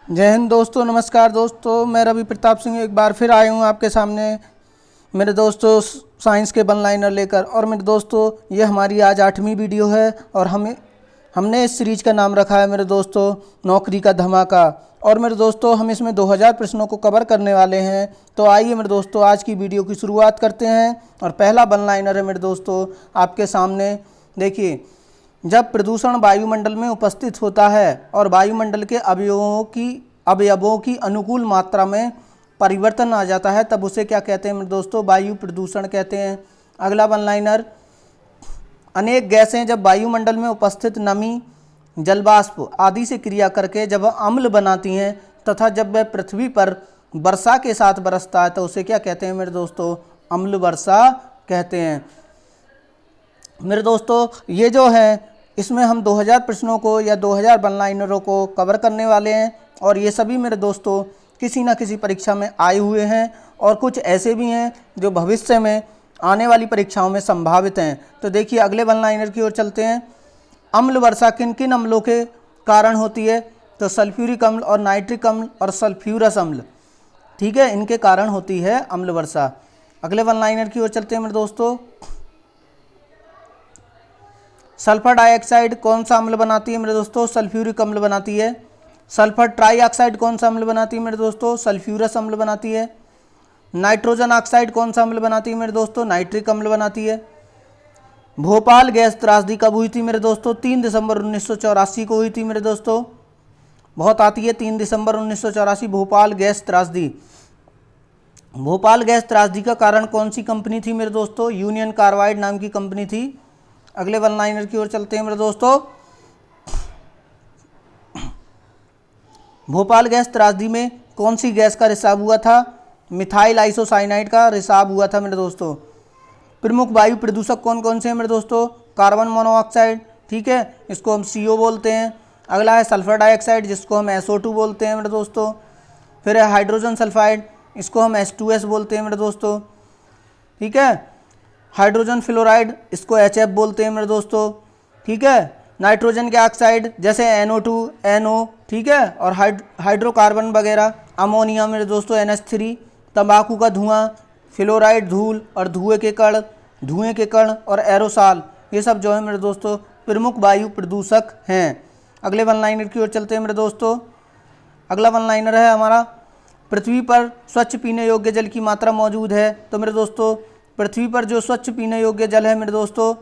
जय हिंद दोस्तों, नमस्कार दोस्तों। मैं रवि प्रताप सिंह एक बार फिर आया हूँ आपके सामने मेरे दोस्तों साइंस के वन लाइनर लेकर। और मेरे दोस्तों ये हमारी आज 8वीं वीडियो है और हमने इस सीरीज का नाम रखा है मेरे दोस्तों नौकरी का धमाका। और मेरे दोस्तों हम इसमें 2000 प्रश्नों को कवर करने वाले हैं। तो आइए मेरे दोस्तों आज की वीडियो की शुरुआत करते हैं। और पहला वन लाइनर है मेरे दोस्तों आपके सामने। देखिए, जब प्रदूषण वायुमंडल में उपस्थित होता है और वायुमंडल के अवयवों की अनुकूल मात्रा में परिवर्तन आ जाता है तब उसे क्या कहते हैं मेरे दोस्तों? वायु प्रदूषण कहते हैं। अगला वन लाइनर, अनेक गैसें जब वायुमंडल में उपस्थित नमी, जलवाष्प आदि से क्रिया करके जब अम्ल बनाती हैं तथा जब वह पृथ्वी पर वर्षा के साथ बरसता है तो उसे क्या कहते हैं मेरे दोस्तों? अम्ल वर्षा कहते हैं। मेरे दोस्तों ये जो है इसमें हम 2000 प्रश्नों को या 2000 वन लाइनरों को कवर करने वाले हैं। और ये सभी मेरे दोस्तों किसी न किसी परीक्षा में आए हुए हैं और कुछ ऐसे भी हैं जो भविष्य में आने वाली परीक्षाओं में संभावित हैं। तो देखिए अगले वन लाइनर की ओर चलते हैं। अम्ल वर्षा किन किन अम्लों के कारण होती है? तो सल्फ्यूरिक अम्ल और नाइट्रिक अम्ल और सल्फ्यूरस अम्ल, ठीक है, इनके कारण होती है अम्ल वर्षा। अगले वन लाइनर की ओर चलते हैं मेरे दोस्तों। सल्फर डाइऑक्साइड कौन सा अम्ल बनाती है मेरे दोस्तों? सल्फ्यूरिक अम्ल बनाती है। सल्फर ट्राइऑक्साइड कौन सा अम्ल बनाती है मेरे दोस्तों? सल्फ्यूरस अम्ल बनाती है। नाइट्रोजन ऑक्साइड कौन सा अम्ल बनाती है मेरे दोस्तों? नाइट्रिक अम्ल बनाती है। भोपाल गैस त्रासदी कब हुई थी मेरे दोस्तों? 3 दिसंबर 1984 को हुई थी मेरे दोस्तों। बहुत आती है 3 दिसंबर 1984 भोपाल गैस त्रासदी। भोपाल गैस त्रासदी का कारण कौन सी कंपनी थी मेरे दोस्तों? यूनियन कार्बाइड नाम की कंपनी थी। अगले वन लाइनर की ओर चलते हैं मेरे दोस्तों। भोपाल गैस त्रासदी में कौन सी गैस का रिसाव हुआ था? मिथाइल आइसोसाइनाइड का रिसाव हुआ था मेरे दोस्तों। प्रमुख वायु प्रदूषक कौन कौन से हैं मेरे दोस्तों? कार्बन मोनोऑक्साइड, ठीक है, इसको हम CO बोलते हैं। अगला है सल्फर डाइऑक्साइड जिसको हम SO2 बोलते हैं मेरे दोस्तों। फिर है हाइड्रोजन सल्फाइड, इसको हम H2S बोलते हैं मेरे दोस्तों, ठीक है। हाइड्रोजन फ्लोराइड, इसको HF बोलते हैं मेरे दोस्तों, ठीक है। नाइट्रोजन के ऑक्साइड जैसे NO2, NO, ठीक है। और हाइड्रोकार्बन वगैरह, अमोनिया मेरे दोस्तों NH3, तंबाकू का धुआं, फ्लोराइड धूल और धुएं के कण और एरोसॉल, ये सब जो है मेरे दोस्तों प्रमुख वायु प्रदूषक हैं। अगले वन लाइनर की ओर चलते हैं मेरे दोस्तों। अगला वन लाइनर है हमारा, पृथ्वी पर स्वच्छ पीने योग्य जल की मात्रा मौजूद है। तो मेरे दोस्तों पृथ्वी पर जो स्वच्छ पीने योग्य जल है मेरे दोस्तों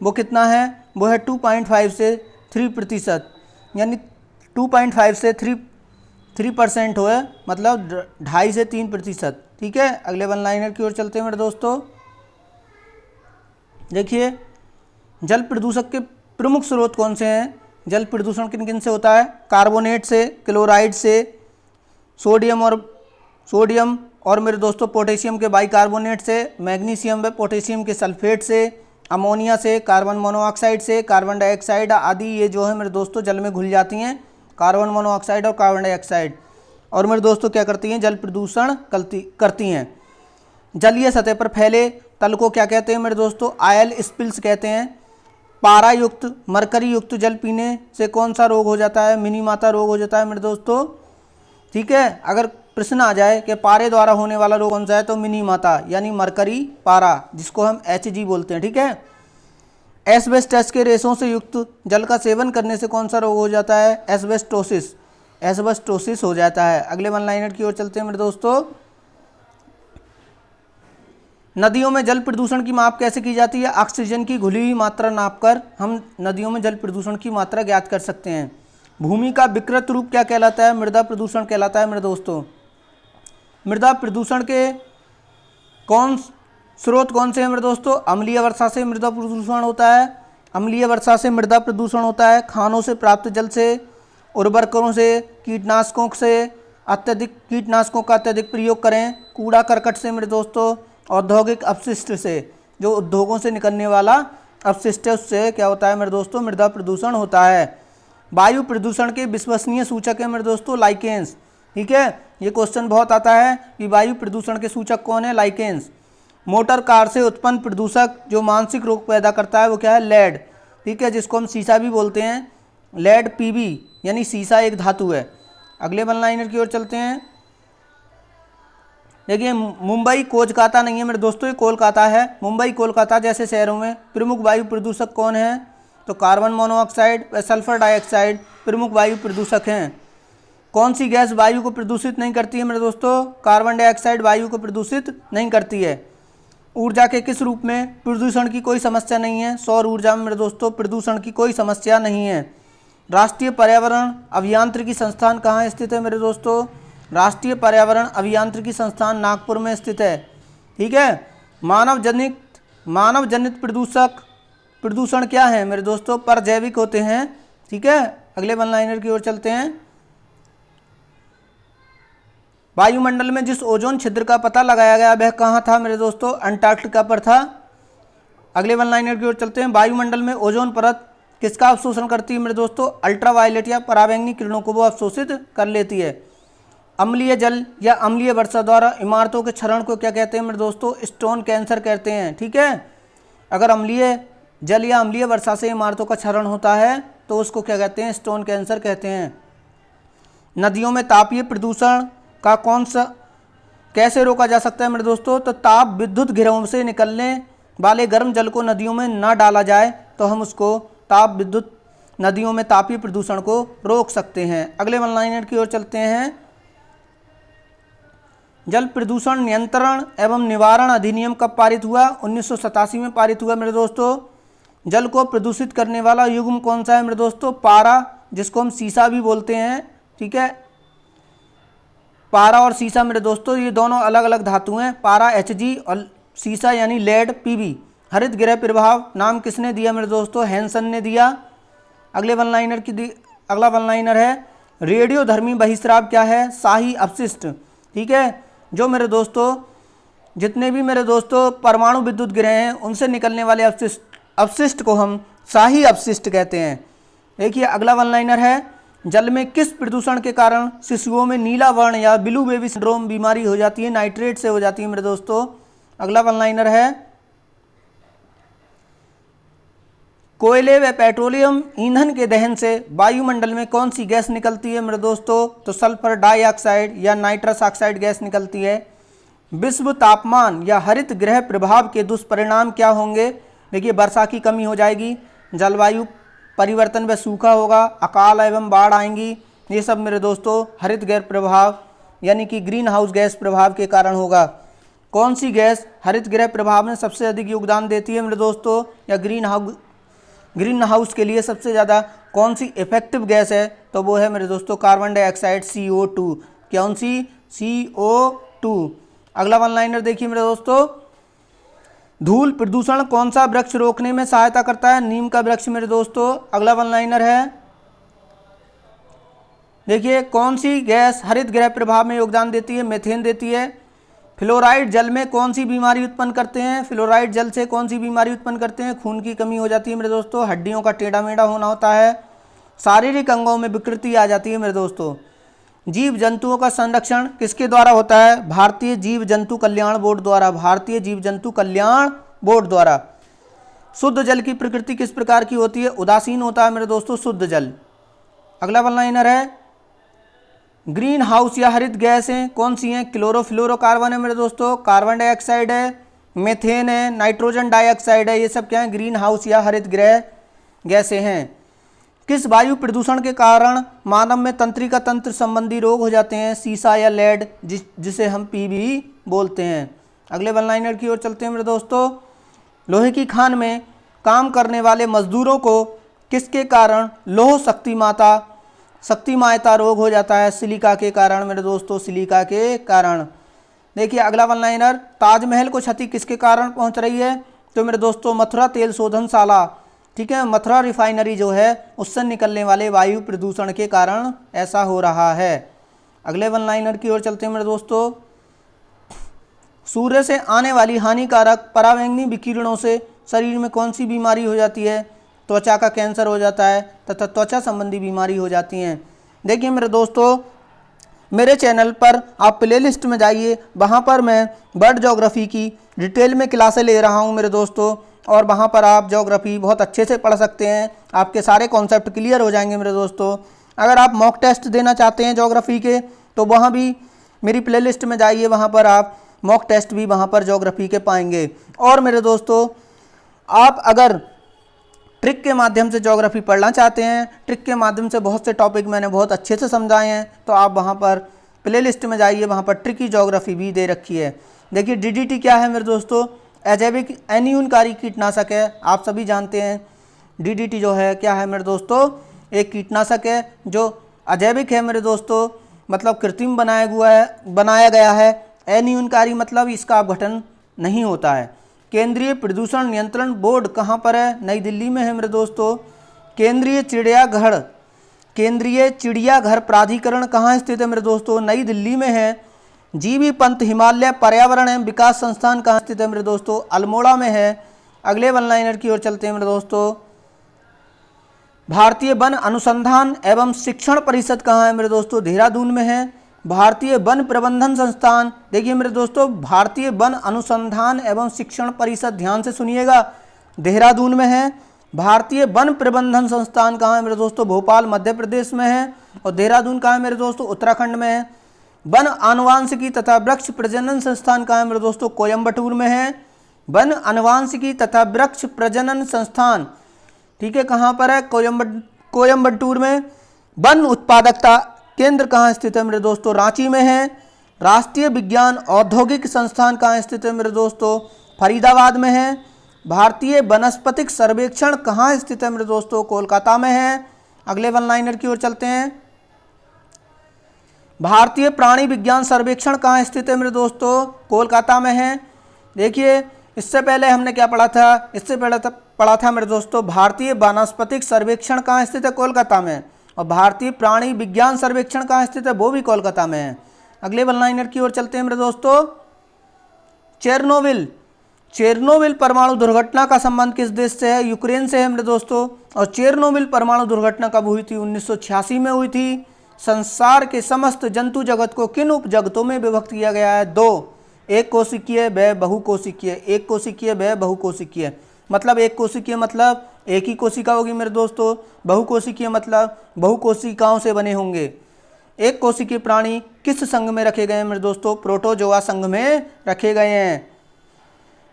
वो कितना है? वो है 2.5 से 3%, यानी 2.5 से 3% हो, मतलब 2.5 से 3%, ठीक है। अगले वन लाइनर की ओर चलते हैं मेरे दोस्तों। देखिए, जल प्रदूषक के प्रमुख स्रोत कौन से हैं? जल प्रदूषण किन किन से होता है? कार्बोनेट से, क्लोराइड से, सोडियम और मेरे दोस्तों पोटेशियम के बाइकार्बोनेट से, मैग्नीशियम व पोटेशियम के सल्फेट से, अमोनिया से, कार्बन मोनोऑक्साइड से, कार्बन डाइऑक्साइड आदि ये जो है मेरे दोस्तों जल में घुल जाती हैं, कार्बन मोनोऑक्साइड और कार्बन डाइऑक्साइड। और मेरे दोस्तों क्या करती हैं? जल प्रदूषण करती हैं। जलीय सतह पर फैले तल को क्या कहते हैं मेरे दोस्तों? ऑयल स्पिल्स कहते हैं। पारा युक्त, मरकरी युक्त जल पीने से कौन सा रोग हो जाता है? मिनीमाता रोग हो जाता है मेरे दोस्तों, ठीक है। अगर प्रश्न आ जाए कि पारे द्वारा होने वाला रोग कौन सा है तो मिनीमाता यानी मरकरी पारा, जिसको हम HG बोलते हैं, ठीक है। एस्बेस्टस के रेशों से युक्त जल का सेवन करने से कौन सा रोग हो जाता है? एस्बेस्टोसिस हो जाता है। अगले वन लाइनर की ओर चलते हैं मेरे दोस्तों। नदियों में जल प्रदूषण की माप कैसे की जाती है? ऑक्सीजन की घुली हुई मात्रा नापकर हम नदियों में जल प्रदूषण की मात्रा ज्ञात कर सकते हैं। भूमि का विकृत रूप क्या कहलाता है? मृदा प्रदूषण कहलाता है मेरे दोस्तों। मृदा प्रदूषण के स्रोत कौन से हैं मेरे दोस्तों? अम्लीय वर्षा से मृदा प्रदूषण होता है। अम्लीय वर्षा से मृदा प्रदूषण होता है। खानों से प्राप्त जल से, उर्वरकों से, कीटनाशकों का अत्यधिक प्रयोग करें, कूड़ा करकट से मेरे दोस्तों, औद्योगिक अपशिष्ट से, जो उद्योगों से निकलने वाला अपशिष्ट है उससे क्या होता है मेरे दोस्तों? मृदा प्रदूषण होता है। वायु प्रदूषण के विश्वसनीय सूचक है मेरे दोस्तों लाइकेंस, ठीक है। ये क्वेश्चन बहुत आता है कि वायु प्रदूषण के सूचक कौन है? लाइकेंस। मोटर कार से उत्पन्न प्रदूषक जो मानसिक रोग पैदा करता है वो क्या है? लेड, ठीक है, जिसको हम शीशा भी बोलते हैं। लेड PB यानी सीसा एक धातु है। अगले वन लाइनर की ओर चलते हैं। देखिए मुंबई कोलकाता नहीं है मेरे दोस्तों, ये कोलकाता है। मुंबई कोलकाता जैसे शहरों में प्रमुख वायु प्रदूषक कौन है? तो कार्बन मोनोऑक्साइड व सल्फर डाइऑक्साइड प्रमुख वायु प्रदूषक हैं। कौन सी गैस वायु को प्रदूषित नहीं करती है मेरे दोस्तों? कार्बन डाइऑक्साइड वायु को प्रदूषित नहीं करती है। ऊर्जा के किस रूप में प्रदूषण की कोई समस्या नहीं है? सौर ऊर्जा में मेरे दोस्तों प्रदूषण की कोई समस्या नहीं है। राष्ट्रीय पर्यावरण अभियांत्रिकी संस्थान कहाँ स्थित है मेरे दोस्तों? राष्ट्रीय पर्यावरण अभियांत्रिकी संस्थान नागपुर में स्थित है। ठीक है। मानव जनित प्रदूषण क्या है मेरे दोस्तों? परजैविक होते हैं। ठीक है। अगले वन लाइनर की ओर चलते हैं। वायुमंडल में जिस ओजोन छिद्र का पता लगाया गया वह कहाँ था मेरे दोस्तों? अंटार्कटिका पर था। अगले वन लाइनर की ओर चलते हैं। वायुमंडल में ओजोन परत किसका अवशोषण करती है मेरे दोस्तों? अल्ट्रावायलेट या पराबैंगनी किरणों को वो अवशोषित कर लेती है। अम्लीय जल या अम्लीय वर्षा द्वारा इमारतों के क्षरण को क्या कहते हैं मेरे दोस्तों? स्टोन कैंसर कहते हैं। ठीक है। अगर अम्लीय जल या अम्लीय वर्षा से इमारतों का क्षरण होता है तो उसको क्या कहते हैं? स्टोन कैंसर कहते हैं। नदियों में तापीय प्रदूषण का कैसे रोका जा सकता है मेरे दोस्तों? तो ताप विद्युत गिरोह से निकलने वाले गर्म जल को नदियों में न डाला जाए तो हम उसको ताप विद्युत नदियों में तापीय प्रदूषण को रोक सकते हैं। अगले वन लाइनर की ओर चलते हैं। जल प्रदूषण नियंत्रण एवं निवारण अधिनियम कब पारित हुआ? 1987 में पारित हुआ मेरे दोस्तों। जल को प्रदूषित करने वाला युग्म कौन सा है मेरे दोस्तों? पारा, जिसको हम सीसा भी बोलते हैं। ठीक है। पारा और सीसा मेरे दोस्तों ये दोनों अलग अलग धातु हैं। पारा Hg और सीसा यानी लेड Pb। हरित गृह प्रभाव नाम किसने दिया मेरे दोस्तों? हैंसन ने दिया। अगला वन लाइनर है रेडियोधर्मी बहिस्राव क्या है? शाही अपशिष्ट। ठीक है। जो मेरे दोस्तों जितने भी मेरे दोस्तों परमाणु विद्युत गृह हैं उनसे निकलने वाले अपशिष्ट को हम शाही अपशिष्ट कहते हैं। देखिए अगला वन लाइनर है जल में किस प्रदूषण के कारण शिशुओं में नीला वर्ण या ब्लू बेबी सिंड्रोम बीमारी हो जाती है? नाइट्रेट से हो जाती है मेरे दोस्तों। अगला वन लाइनर है कोयले व पेट्रोलियम ईंधन के दहन से वायुमंडल में कौन सी गैस निकलती है मेरे दोस्तों? तो सल्फर डाइऑक्साइड या नाइट्रस ऑक्साइड गैस निकलती है। विश्व तापमान या हरित गृह प्रभाव के दुष्परिणाम क्या होंगे? देखिए वर्षा की कमी हो जाएगी, जलवायु परिवर्तन व सूखा होगा, अकाल एवं बाढ़ आएंगी। ये सब मेरे दोस्तों हरित गृह प्रभाव यानी कि ग्रीन हाउस गैस प्रभाव के कारण होगा। कौन सी गैस हरित गृह प्रभाव में सबसे अधिक योगदान देती है मेरे दोस्तों? या ग्रीन हाउस के लिए सबसे ज़्यादा कौन सी इफेक्टिव गैस है? तो वो है मेरे दोस्तों कार्बन डाइऑक्साइड CO2। कौन सी? CO2। अगला वन लाइनर देखिए मेरे दोस्तों धूल प्रदूषण कौन सा वृक्ष रोकने में सहायता करता है? नीम का वृक्ष मेरे दोस्तों। अगला वन लाइनर है देखिए कौन सी गैस हरित गृह प्रभाव में योगदान देती है? मीथेन देती है। फ्लोराइड जल में कौन सी बीमारी उत्पन्न करते हैं? फ्लोराइड जल से कौन सी बीमारी उत्पन्न करते हैं? खून की कमी हो जाती है मेरे दोस्तों, हड्डियों का टेढ़ा मेढ़ा होना होता है, शारीरिक अंगों में विकृति आ जाती है मेरे दोस्तों। जीव जंतुओं का संरक्षण किसके द्वारा होता है? भारतीय जीव जंतु कल्याण बोर्ड द्वारा। भारतीय जीव जंतु कल्याण बोर्ड द्वारा। शुद्ध जल की प्रकृति किस प्रकार की होती है? उदासीन होता है मेरे दोस्तों शुद्ध जल। अगला वन लाइनर है ग्रीन हाउस या हरित गैस हैं कौन सी हैं? क्लोरोफ्लोरोकार्बन है मेरे दोस्तों, कार्बन डाइऑक्साइड है, मीथेन है, नाइट्रोजन डाइऑक्साइड है। ये सब क्या है? ग्रीन हाउस या हरित गृह गैसें हैं। किस वायु प्रदूषण के कारण मानव में तंत्रिका तंत्र संबंधी रोग हो जाते हैं? सीसा या लेड जिसे हम Pb बोलते हैं। अगले वन लाइनर की ओर चलते हैं मेरे दोस्तों लोहे की खान में काम करने वाले मजदूरों को किसके कारण लौह शक्तिमायता रोग हो जाता है? सिलिका के कारण मेरे दोस्तों, सिलिका के कारण। देखिए अगला वन लाइनर ताजमहल को क्षति किसके कारण पहुंच रही है? तो मेरे दोस्तों मथुरा तेल शोधनशाला, ठीक है, मथुरा रिफाइनरी जो है उससे निकलने वाले वायु प्रदूषण के कारण ऐसा हो रहा है। अगले वन लाइनर की ओर चलते हैं मेरे दोस्तों सूर्य से आने वाली हानिकारक पराबैंगनी विकिरणों से शरीर में कौन सी बीमारी हो जाती है? त्वचा का कैंसर हो जाता है तथा त्वचा संबंधी बीमारी हो जाती हैं। देखिए मेरे दोस्तों मेरे चैनल पर आप प्लेलिस्ट में जाइए, वहाँ पर मैं बर्ड ज्योग्राफी की डिटेल में क्लासें ले रहा हूँ मेरे दोस्तों, और वहाँ पर आप ज्योग्राफी बहुत अच्छे से पढ़ सकते हैं। आपके सारे कॉन्सेप्ट क्लियर हो जाएंगे मेरे दोस्तों। अगर आप मॉक टेस्ट देना चाहते हैं ज्योग्राफी के तो वहाँ भी मेरी प्लेलिस्ट में जाइए, वहाँ पर आप मॉक टेस्ट भी वहाँ पर ज्योग्राफी के पाएंगे। और मेरे दोस्तों, आप अगर ट्रिक के माध्यम से ज्योग्राफी पढ़ना चाहते हैं, ट्रिक के माध्यम से बहुत से टॉपिक मैंने बहुत अच्छे से समझाए हैं, तो आप वहाँ पर प्लेलिस्ट में जाइए, वहाँ पर ट्रिकी ज्योग्राफी भी दे रखी है। देखिए डीडीटी क्या है मेरे दोस्तों, अजैविक अनियनकारी कीटनाशक है। आप सभी जानते हैं डीडीटी जो है क्या है मेरे दोस्तों, एक कीटनाशक है जो अजैविक है मेरे दोस्तों, मतलब कृत्रिम बनाया गया है। अनियनकारी मतलब इसका अपघटन नहीं होता है। केंद्रीय प्रदूषण नियंत्रण बोर्ड कहाँ पर है? नई दिल्ली में है मेरे दोस्तों। केंद्रीय चिड़ियाघर प्राधिकरण कहाँ स्थित है मेरे दोस्तों? नई दिल्ली में है। जीबी पंत हिमालय पर्यावरण एवं विकास संस्थान कहाँ स्थित है मेरे दोस्तों? अल्मोड़ा में है। अगले वन लाइनर की ओर चलते हैं मेरे दोस्तों। भारतीय वन अनुसंधान एवं शिक्षण परिषद कहाँ है मेरे दोस्तों? देहरादून में है। भारतीय वन प्रबंधन संस्थान, देखिए मेरे दोस्तों, भारतीय वन अनुसंधान एवं शिक्षण परिषद, ध्यान से सुनिएगा, देहरादून में है। भारतीय वन प्रबंधन संस्थान कहाँ है मेरे दोस्तों? भोपाल मध्य प्रदेश में है। और देहरादून कहाँ है मेरे दोस्तों? उत्तराखंड में है। वन आनुवांशिकी तथा वृक्ष प्रजनन संस्थान कहाँ है मेरे दोस्तों? कोयम्बटूर में है। वन आनुवांशिकी तथा वृक्ष प्रजनन संस्थान, ठीक है, कहाँ पर है? कोयम्बटूर में। वन उत्पादकता केंद्र कहाँ स्थित है मेरे दोस्तों? रांची में है। राष्ट्रीय विज्ञान औद्योगिक संस्थान कहाँ स्थित है मेरे दोस्तों? फरीदाबाद में है। भारतीय वनस्पतिक सर्वेक्षण कहाँ स्थित है मेरे दोस्तों? कोलकाता में है। अगले वन लाइनर की ओर चलते हैं। भारतीय प्राणी विज्ञान सर्वेक्षण कहाँ स्थित है मेरे दोस्तों? कोलकाता में है। देखिए इससे पहले हमने क्या पढ़ा था? इससे पहले पढ़ा था मेरे दोस्तों, भारतीय वनस्पतिक सर्वेक्षण कहाँ स्थित है? कोलकाता में। और भारतीय प्राणी विज्ञान सर्वेक्षण कहाँ स्थित है? वो भी कोलकाता में है। अगले वन लाइनर की ओर चलते हैं मेरे दोस्तों। चेरनोबिल परमाणु दुर्घटना का संबंध किस देश से है? यूक्रेन से है मेरे दोस्तों। और चेरनोबिल परमाणु दुर्घटना कब हुई थी? 1986 में हुई थी। संसार के समस्त जंतु जगत को किन उपजगतों में विभक्त किया गया है? 2, एक कोशिकीय व बहुकोशिकीय। एक कोशिकीय व बहुकोशिकीय मतलब एक कोशिकीय मतलब एक ही कोशिका होगी मेरे दोस्तों। बहुकोशिकीय मतलब बहुकोशिकाओं से बने होंगे। एक कोशिकीय प्राणी किस संघ में रखे गए हैं मेरे दोस्तों? प्रोटोजोआ संघ में रखे गए हैं।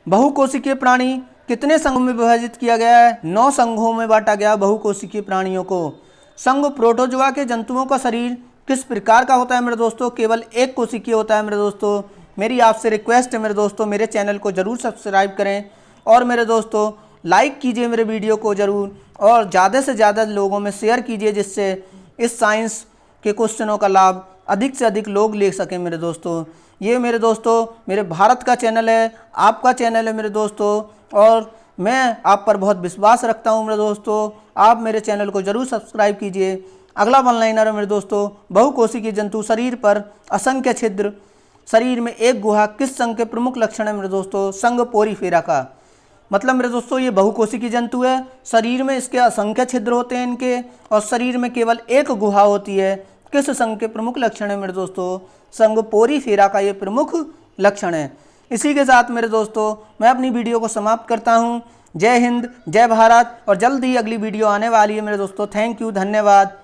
बहुकोशिकीय प्राणी कितने संघों में विभाजित किया गया है? 9 संघों में बांटा गया बहुकोशिकीय प्राणियों को। संघ प्रोटोजोआ के जंतुओं का शरीर किस प्रकार का होता है मेरे दोस्तों? केवल एक कोशिकीय होता है मेरे दोस्तों। मेरी आपसे रिक्वेस्ट है मेरे दोस्तों, मेरे चैनल को जरूर सब्सक्राइब करें और मेरे दोस्तों लाइक कीजिए मेरे वीडियो को ज़रूर, और ज़्यादा से ज़्यादा लोगों में शेयर कीजिए, जिससे इस साइंस के क्वेश्चनों का लाभ अधिक से अधिक लोग ले सकें मेरे दोस्तों। ये मेरे दोस्तों मेरे भारत का चैनल है, आपका चैनल है मेरे दोस्तों, और मैं आप पर बहुत विश्वास रखता हूँ मेरे दोस्तों। आप मेरे चैनल को ज़रूर सब्सक्राइब कीजिए। अगला वन लाइनर है मेरे दोस्तों। बहुकोशिकीय जंतु शरीर पर असंख्य छिद्र, शरीर में एक गुहा किस संघ के प्रमुख लक्षण है मेरे दोस्तों? संघ पोरीफेरा का। मतलब मेरे दोस्तों ये बहुकोशिकीय जंतु है, शरीर में इसके असंख्य छिद्र होते हैं इनके, और शरीर में केवल एक गुहा होती है। किस संघ के प्रमुख लक्षण है मेरे दोस्तों? संघ पोरीफेरा का ये प्रमुख लक्षण है। इसी के साथ मेरे दोस्तों मैं अपनी वीडियो को समाप्त करता हूँ। जय हिंद, जय भारत, और जल्द ही अगली वीडियो आने वाली है मेरे दोस्तों। थैंक यू, धन्यवाद।